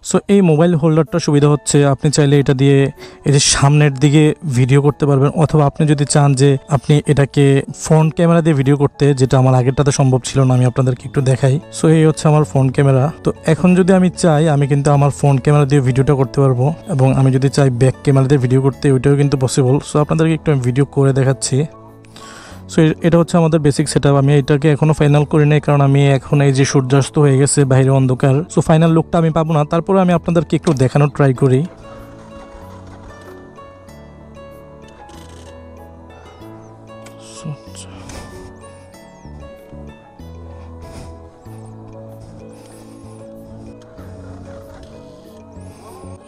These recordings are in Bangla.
সো এই মোবাইল হোল্ডারটা সুবিধা হচ্ছে আপনি চাইলে এটা দিয়ে এই যে সামনের দিকে ভিডিও করতে পারবেন, অথবা আপনি যদি চান যে আপনি এটাকে ফ্রন্ট ক্যামেরা দিয়ে ভিডিও করতে, যেটা আমার আগেরটাতে সম্ভব ছিল না, আমি আপনাদেরকে একটু দেখাই। সো এই হচ্ছে আমার ফ্রন্ট ক্যামেরা। তো এখন যদি আমি চাই আমি কিন্তু আমার ফ্রন্ট ক্যামেরা দিয়ে ভিডিওটা করতে পারবো, এবং আমি যদি চাই ব্যাক ক্যামেরা দিয়ে ভিডিও করতে, ওইটাও কিন্তু পসিবল। সো আপনাদেরকে একটু আমি ভিডিও করে দেখাচ্ছি। সো এটা হচ্ছে আমাদের বেসিক সেটআপ। আমি এটাকে এখনো ফাইনাল করি নাই, কারণ আমি এখন এই যে সূর্যাস্ত হয়ে গেছে, বাইরে অন্ধকার। সো ফাইনাল লুকটা আমি পাবো না, তারপরে আমি আপনাদেরকে একটু দেখানোর ট্রাই করি।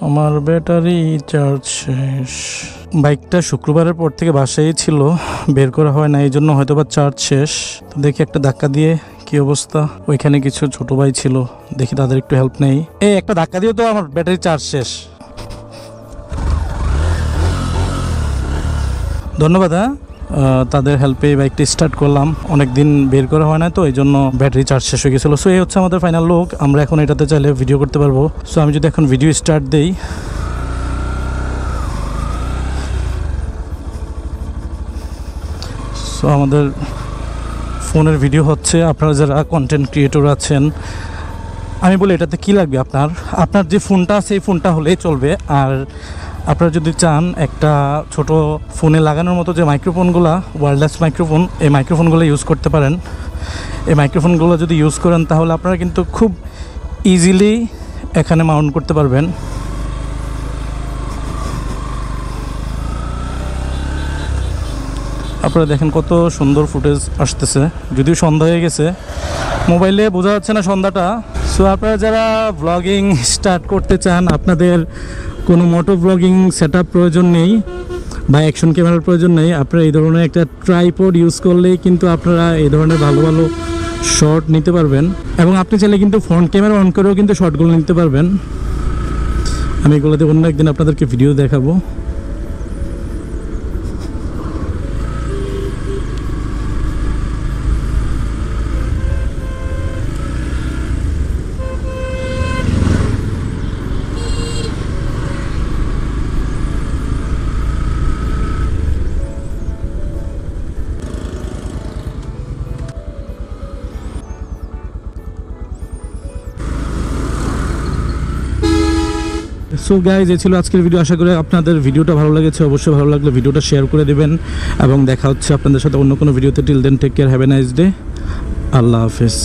আমার ব্যাটারি চার্জ শেষ। বাইকটা শুক্রবারের পর থেকে বাসায় ছিল, বের করা হয় না, এই জন্য হয়তো বা চার্জ শেষ। তো দেখি একটা ধাক্কা দিয়ে কি অবস্থা। ওইখানে কিছু ছোট ভাই ছিল, দেখি তাদের একটু হেল্প নেই। এই একটা ধাক্কা দিয়ে তো আমার ব্যাটারি চার্জ শেষ। ধন্যবাদ। তাদের হেল্পে বাইকটি স্টার্ট করলাম। অনেকদিন বের করা হয় না, তো এই জন্য ব্যাটারি চার্জ শেষ হয়ে গেছিলো। সো এই হচ্ছে আমাদের ফাইনাল লুক। আমরা এখন এটাতে চাইলে ভিডিও করতে পারবো। সো আমি যদি এখন ভিডিও স্টার্ট দেই, সো আমাদের ফোনের ভিডিও হচ্ছে। আপনারা যারা কন্টেন্ট ক্রিয়েটর আছেন, আমি বলি এটাতে কি লাগবে, আপনার যে ফোনটা আছে এই ফোনটা হলেই চলবে। আর আপনারা যদি চান একটা ছোট ফোনে লাগানোর মতো যে মাইক্রোফোনগুলো, ওয়্যারলেস মাইক্রোফোন, এই মাইক্রোফোনগুলো ইউজ করতে পারেন। এই মাইক্রোফোনগুলো যদি ইউজ করেন তাহলে আপনারা কিন্তু খুব ইজিলি এখানে মাউন্ট করতে পারবেন। আপনারা দেখেন কত সুন্দর ফুটেজ আসতেছে, যদিও সন্ধ্যা হয়ে গেছে, মোবাইলে বোঝা যাচ্ছে না সন্ধ্যাটা। সো আপনারা যারা ব্লগিং স্টার্ট করতে চান, আপনাদের কোনো মোটো ব্লগিং সেটআপ প্রয়োজন নেই বা অ্যাকশন ক্যামেরার প্রয়োজন নেই, আপনারা এই ধরনের একটা ট্রাইপড ইউজ করলেই কিন্তু আপনারা এই ধরনের ভালো ভালো শট নিতে পারবেন। এবং আপনি চাইলে কিন্তু ফ্রন্ট ক্যামেরা অন করেও কিন্তু শটগুলো নিতে পারবেন। আমি এগুলোতে অন্য একদিন আপনাদেরকে ভিডিও দেখাবো। সো গাইজ, এই ছিল আজকের ভিডিও। আশা করি আপনাদের ভিডিওটা ভালো লেগেছে। অবশ্যই ভালো লাগলে ভিডিওটা শেয়ার করে দেবেন, এবং দেখা হচ্ছে আপনাদের সাথে অন্য কোনো ভিডিওতে। Till then, take care, have a nice day, আল্লাহ হাফেজ।